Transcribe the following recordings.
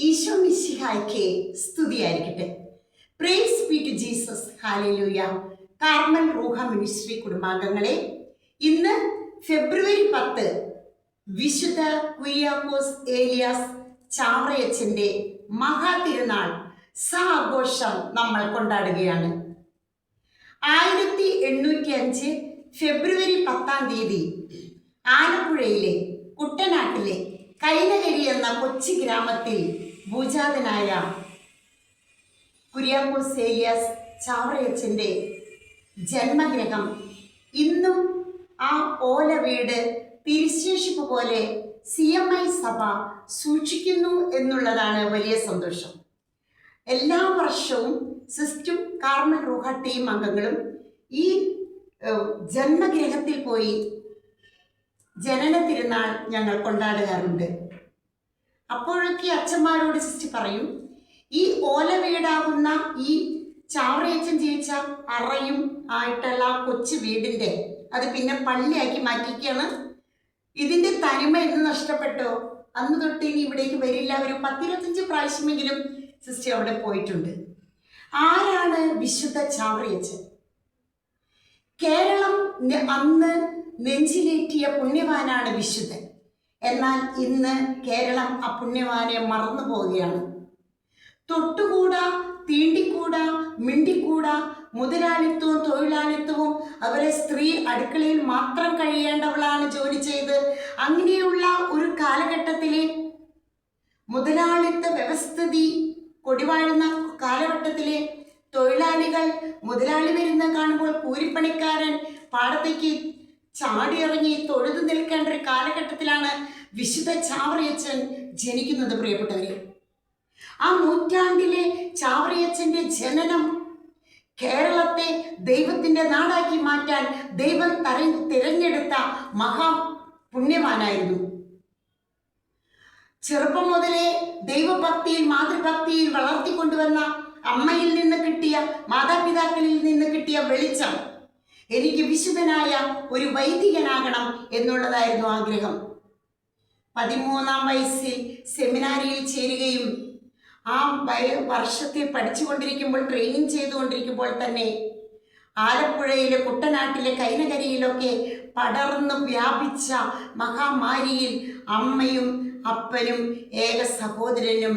ഈശോ മിശിഹായ്ക്ക് സ്തുതിയായിരിക്കട്ടെ. Praise be to Jesus. Hallelujah. Carmel Ruha ministry കുടുംബാംഗങ്ങളെ, ഇന്ന് ഫെബ്രുവരി 10 വിശുദ്ധ കുര്യാക്കോസ് ഏലിയാസ് ചാവറയച്ചൻ്റെ മഹാതിരുനാൾ സാഘോഷം നമ്മൾ കൊണ്ടാടുകയാണ്. 1805 ഫെബ്രുവരി 10 ആലപ്പുഴയിലെ കുട്ടനാട്ടിലെ കൈനകരി എന്ന കൊച്ചി ഗ്രാമത്തിൽ ഭൂജാതനായ കുര്യാക്കോസ് ഏലിയാസ് ചാവറയച്ചൻ്റെ ജന്മഗ്രഹം ഇന്നും ആ ഓല വീട് തിരുശേഷിപ്പ് പോലെ CMI സഭ സൂക്ഷിക്കുന്നു എന്നുള്ളതാണ് വലിയ സന്തോഷം. എല്ലാ വർഷവും സിസ്റ്റും കാർമൽ റൂഹ ടീം അംഗങ്ങളും ഈ ജന്മഗ്രഹത്തിൽ പോയി ജനന തിരുനാൾ ഞങ്ങൾ കൊണ്ടാടാറുണ്ട്. അപ്പോഴൊക്കെ അച്ഛന്മാരോട് സിസ്റ്റർ പറയും, ഈ ഓല വീടാകുന്ന ഈ ചാവറയച്ചൻ ജയിച്ച അറയും ആയിട്ടുള്ള കൊച്ചു വീടിൻ്റെ അത് പിന്നെ പള്ളിയാക്കി മാറ്റിക്കുകയാണ്. ഇതിൻ്റെ തനിമ എന്ന് നഷ്ടപ്പെട്ടോ അന്ന് തൊട്ട് ഇനി ഇവിടേക്ക് വരില്ല. ഒരു 10-25 പ്രാവശ്യമെങ്കിലും സിസ്റ്റർ അവിടെ പോയിട്ടുണ്ട്. ആരാണ് വിശുദ്ധ ചാവറയച്ചൻ? കേരളം അന്ന് നെഞ്ചിലേറ്റിയ പുണ്യവാനാണ് വിശുദ്ധൻ. എന്നാൽ ഇന്ന് കേരളം ആ പുണ്യവാനെ മറന്നു പോവുകയാണ്. തൊട്ടുകൂടാ, തീണ്ടിക്കൂടാ, മിണ്ടിക്കൂടാ, മുതലാളിത്തവും തൊഴിലാളിത്തവും, അവരെ സ്ത്രീ അടുക്കളയിൽ മാത്രം കഴിയേണ്ടവളാണ് ജോലി ചെയ്ത്, അങ്ങനെയുള്ള ഒരു കാലഘട്ടത്തിലെ മുതലാളിത്ത വ്യവസ്ഥിതി കൊടിവാഴുന്ന കാലഘട്ടത്തിലെ തൊഴിലാളികൾ മുതലാളി വരുന്ന കാണുമ്പോൾ കൂലിപ്പണിക്കാരൻ പാടത്തേക്ക് ചാടിയിറങ്ങി തൊഴുതു നിൽക്കേണ്ട ഒരു കാലഘട്ടത്തിലാണ് വിശുദ്ധ ചാവറയച്ചൻ ജനിക്കുന്നത്. പ്രിയപ്പെട്ടവരെ, ആ നൂറ്റാണ്ടിലെ ചാവറയച്ചൻ്റെ ജനനം കേരളത്തെ ദൈവത്തിൻ്റെ നാടാക്കി മാറ്റാൻ ദൈവം തിരഞ്ഞെടുത്ത മഹാ പുണ്യവാനായിരുന്നു. ചെറുപ്പം മുതലേ ദൈവഭക്തിയിൽ മാതൃഭക്തിയിൽ വളർത്തിക്കൊണ്ടുവന്ന അമ്മയിൽ നിന്ന് കിട്ടിയ, മാതാപിതാക്കളിൽ നിന്ന് കിട്ടിയ വെളിച്ചം, എനിക്ക് വിശുദ്ധനായ ഒരു വൈദികനാകണം എന്നുള്ളതായിരുന്നു ആഗ്രഹം. 13-ാം വയസ്സിൽ സെമിനാരിയിൽ ചേരുകയും ആ വർഷത്തിൽ പഠിച്ചുകൊണ്ടിരിക്കുമ്പോൾ, ട്രെയിനിങ് ചെയ്തുകൊണ്ടിരിക്കുമ്പോൾ തന്നെ ആലപ്പുഴയിലെ കുട്ടനാട്ടിലെ കൈനകരിയിലൊക്കെ പടർന്നു വ്യാപിച്ച മഹാമാരിയിൽ അമ്മയും അപ്പനും ഏക സഹോദരനും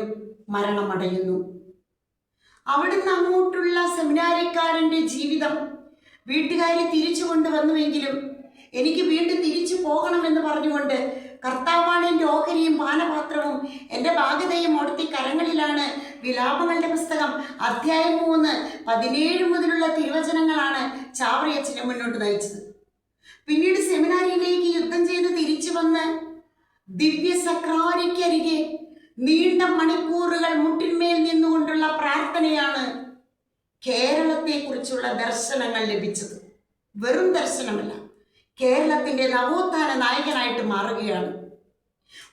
മരണമടയുന്നു. അവിടുന്ന് അങ്ങോട്ടുള്ള സെമിനാരിക്കാരൻ്റെ ജീവിതം വീട്ടുകാരെ തിരിച്ചു കൊണ്ടുവന്നുവെങ്കിലും എനിക്ക് വീണ്ടും തിരിച്ചു പോകണമെന്ന് പറഞ്ഞുകൊണ്ട് കർത്താവാണ് എൻ്റെ ഓഹരിയും പാനപാത്രവും എൻ്റെ ബാധ്യതയും അവിടുത്തെ കരങ്ങളിലാണ്. വിലാപങ്ങളുടെ പുസ്തകം അധ്യായം 3 17 മുതലുള്ള തിരുവചനങ്ങളാണ് ചാവറയച്ചനെ മുന്നോട്ട് നയിച്ചത്. പിന്നീട് സെമിനാരിയിലേക്ക് യുദ്ധം ചെയ്ത് തിരിച്ചു വന്ന് ദിവ്യ സക്രാരിക്കരികെ നീണ്ട മണിക്കൂറുകൾ മുട്ടിന്മേൽ നിന്നുകൊണ്ടുള്ള പ്രാർത്ഥനയാണ് കേരളത്തെക്കുറിച്ചുള്ള ദർശനങ്ങൾ ലഭിച്ചത്. വെറും ദർശനമല്ല, കേരളത്തിൻ്റെ നവോത്ഥാന നായകനായിട്ട് മാറുകയാണ്.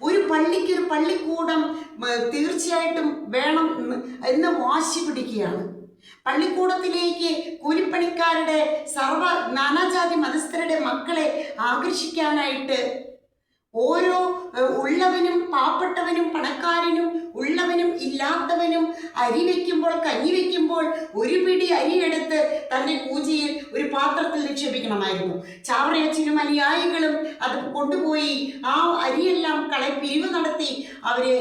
ഒരു പള്ളിക്കൊരു പള്ളിക്കൂടം തീർച്ചയായിട്ടും വേണം എന്ന് വാശി പിടിക്കുകയാണ്. പള്ളിക്കൂടത്തിലേക്ക് കൂലിപ്പണിക്കാരുടെ നാനാജാതി മതസ്ഥരുടെ മക്കളെ ആകർഷിക്കാനായിട്ട് ഓരോ ഉള്ളവനും പാവപ്പെട്ടവനും പണക്കാരനും ഉള്ളവനും ഇല്ലാത്തവനും അരി വയ്ക്കുമ്പോൾ, കഞ്ഞി വയ്ക്കുമ്പോൾ ഒരു പിടി അരിയെടുത്ത് തൻ്റെ പൂജയിൽ ഒരു പാത്രത്തിൽ നിക്ഷേപിക്കണമായിരുന്നു. ചാവറയച്ചനും അനുയായികളും അത് കൊണ്ടുപോയി ആ അരിയെല്ലാം പിരിവ് നടത്തി അവരെ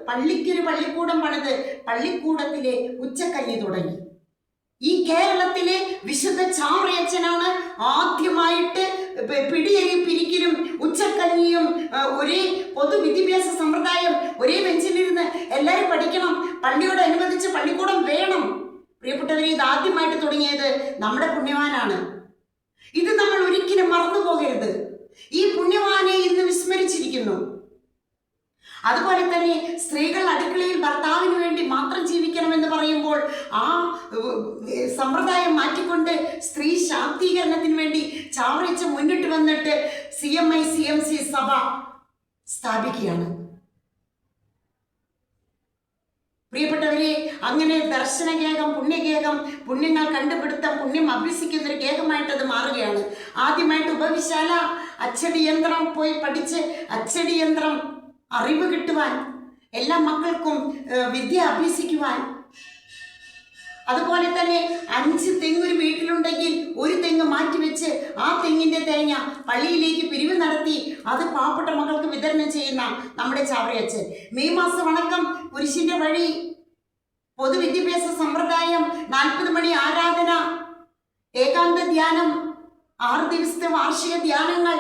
പള്ളിക്കൊരു പള്ളിക്കൂടം പണിത് പള്ളിക്കൂടത്തിലെ ഉച്ചക്കഞ്ഞി തുടങ്ങി. ഈ കേരളത്തിലെ വിശുദ്ധ ചാവറയച്ചനാണ് ആദ്യമായിട്ട് പിടിയരി പിരിക്കലും ഉച്ചക്കഞ്ഞിയും ഒരേ പൊതുവിദ്യാഭ്യാസ സമ്പ്രദായം, ഒരേ ബെഞ്ചിലിരുന്ന് എല്ലാവരും പഠിക്കണം, പള്ളിയോടനുബന്ധിച്ച് പള്ളിക്കൂടം വേണം. പ്രിയപ്പെട്ടവരെ, ഇത് ആദ്യമായിട്ട് തുടങ്ങിയത് നമ്മുടെ പുണ്യവാനാണ്. ഇത് നമ്മൾ ഒരിക്കലും മറന്നു പോകരുത്. ഈ പുണ്യവാനെ ഇന്ന് വിസ്മരിച്ചിരിക്കുന്നു. അതുപോലെ തന്നെ സ്ത്രീകൾ അടുക്കളയിൽ ഭർത്താവിന് വേണ്ടി മാത്രം ജീവിക്കണമെന്ന് പറയുമ്പോൾ ആ സമ്പ്രദായം മാറ്റിക്കൊണ്ട് സ്ത്രീ ശാക്തീകരണത്തിന് വേണ്ടി ചാവറയച്ചൻ മുന്നിട്ട് വന്നിട്ട് CMI CMC സഭ സ്ഥാപിക്കുകയാണ്. പ്രിയപ്പെട്ടവരെ, അങ്ങനെ ദർശനഗേഹം, പുണ്യഗേഹം, പുണ്യങ്ങൾ കണ്ടുപിടുത്തം, പുണ്യം അഭ്യസിക്കുന്നൊരു ഗേഹമായിട്ട് അത് മാറുകയാണ്. ആദ്യമായിട്ട് ഉപവിശാല, അച്ചടി യന്ത്രം പോയി പഠിച്ച് അച്ചടി യന്ത്രം അറിവ് കിട്ടുവാൻ എല്ലാ മക്കൾക്കും വിദ്യ അഭ്യസിക്കുവാൻ. അതുപോലെ തന്നെ 5 തെങ്ങ് ഒരു വീട്ടിലുണ്ടെങ്കിൽ ഒരു തെങ്ങ് മാറ്റിവെച്ച് ആ തെങ്ങിന്റെ തേങ്ങ പള്ളിയിലേക്ക് പിരിവ് നടത്തി അത് പാവപ്പെട്ട മക്കൾക്ക് വിതരണം ചെയ്യുന്ന നമ്മുടെ ചാവറയച്ചൻ. മെയ് മാസ വണക്കം, കുരിശിന്റെ വഴി, പൊതുവിദ്യാഭ്യാസ സമ്പ്രദായം, 40 മണി ആരാധന, ഏകാന്ത ധ്യാനം, 6 ദിവസത്തെ വാർഷിക ധ്യാനങ്ങൾ,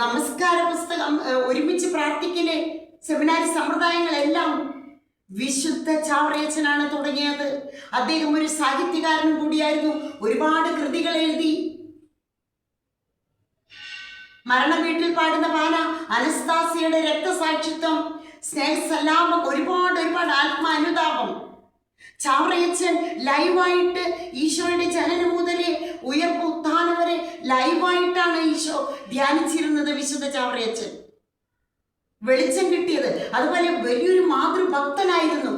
നമസ്കാര പുസ്തകം, ഒരുമിച്ച് പ്രാർത്ഥിക്കല്, സെമിനാരി സമ്പ്രദായങ്ങളെല്ലാം വിശുദ്ധ ചാവറയച്ചനാണ് തുടങ്ങിയത്. അദ്ദേഹം ഒരു സാഹിത്യകാരൻ കൂടിയായിരുന്നു. ഒരുപാട് കൃതികൾ എഴുതി. മരണ വീട്ടിൽ പാടുന്ന പാന, അനസ്താസിയുടെ രക്തസാക്ഷിത്വം, സ്നേഹസല്ലാപം, ഒരുപാട് ആത്മാനുതാപം. ചാവറയച്ചൻ ലൈവായിട്ട് ഈശോയുടെ ജനനം മുതലേ ഉയർപ്പ് ഉത്ഥാനം വരെ ലൈവായിട്ടാണ് ഈശോ ധ്യാനിച്ചിരുന്നത്. വിശുദ്ധ ചാവറയച്ചൻ വെളിച്ചം കിട്ടിയത്. അതുപോലെ വലിയൊരു മാതൃഭക്തനായിരുന്നു.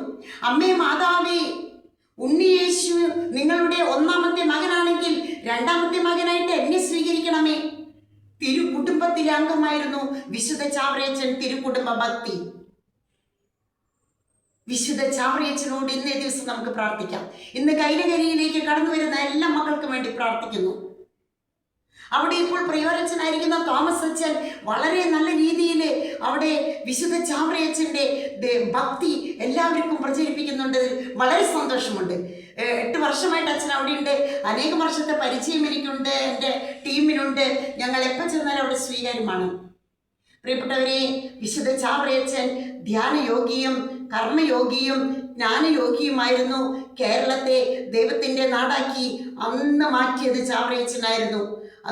അമ്മേ മാതാവേ, ഉണ്ണിയേശു നിങ്ങളുടെ 1ാമത്തെ മകനാണെങ്കിൽ 2ാമത്തെ മകനായിട്ട് എന്നെ സ്വീകരിക്കണമേ. തിരുകുടുംബത്തിലെ അംഗമായിരുന്നു വിശുദ്ധ ചാവറയച്ചൻ. തിരുകുടുംബ ഭക്തി. വിശുദ്ധ ചാവറയച്ചനോട് ഇന്നേ ദിവസം നമുക്ക് പ്രാർത്ഥിക്കാം. ഇന്ന് കൈലകരിയിലേക്ക് കടന്നു വരുന്ന എല്ലാ മക്കൾക്കും വേണ്ടി പ്രാർത്ഥിക്കുന്നു. അവിടെ ഇപ്പോൾ പ്രിയോരച്ചനായിരിക്കുന്ന തോമസ് അച്ഛൻ വളരെ നല്ല രീതിയിൽ അവിടെ വിശുദ്ധ ചാവറയച്ചൻ്റെ ഭക്തി എല്ലാവർക്കും പ്രചരിപ്പിക്കുന്നുണ്ട്. വളരെ സന്തോഷമുണ്ട്. 8 വർഷമായിട്ട് അച്ഛൻ അവിടെ ഉണ്ട്. അനേകം വർഷത്തെ പരിചയം എനിക്കുണ്ട്, എൻ്റെ ടീമിനുണ്ട്. ഞങ്ങൾ എപ്പോൾ ചെന്നാലും അവിടെ സ്വീകാര്യമാണ്. പ്രിയപ്പെട്ടവരെ, വിശുദ്ധ ചാവറയച്ചൻ ധ്യാനയോഗിയും കർമ്മയോഗിയും ജ്ഞാനയോഗിയുമായിരുന്നു. കേരളത്തെ ദൈവത്തിൻ്റെ നാടാക്കി അന്ന് മാറ്റിയത് ചാവറയച്ചനായിരുന്നു.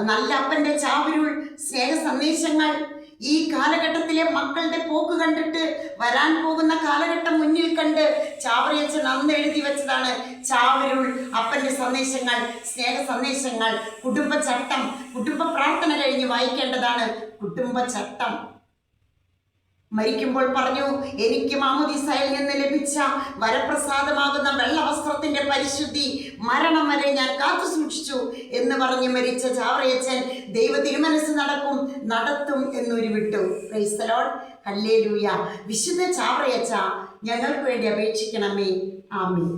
നല്ല അപ്പൻ്റെ ചാവരുൾ സ്നേഹ സന്ദേശങ്ങൾ ഈ കാലഘട്ടത്തിലെ മക്കളുടെ പോക്ക് കണ്ടിട്ട് വരാൻ പോകുന്ന കാലഘട്ടം മുന്നിൽ കണ്ട് ചാവറയച്ചൻ അന്ന് എഴുതി വെച്ചതാണ് ചാവരുൾ അപ്പൻ്റെ സന്ദേശങ്ങൾ, സ്നേഹ സന്ദേശങ്ങൾ. കുടുംബചട്ടം, കുടുംബ പ്രാർത്ഥന കഴിഞ്ഞ് വായിക്കേണ്ടതാണ് കുടുംബചട്ടം. മരിക്കുമ്പോൾ പറഞ്ഞു, എനിക്ക് മാമോദീസയിൽ നിന്ന് ലഭിച്ച വരപ്രസാദമാകുന്ന വെള്ളവസ്ത്രത്തിന്റെ പരിശുദ്ധി മരണം വരെ ഞാൻ കാത്തു സൂക്ഷിച്ചു എന്ന് പറഞ്ഞ് മരിച്ച ചാവറയച്ചൻ ദൈവ തിരുമനസ് നടത്തും എന്നൊരു വിട്ടു. Praise the Lord, hallelujah. വിശുദ്ധ ചാവറയച്ച ഞങ്ങൾക്ക് വേണ്ടി അപേക്ഷിക്കണമേ. ആമേൻ.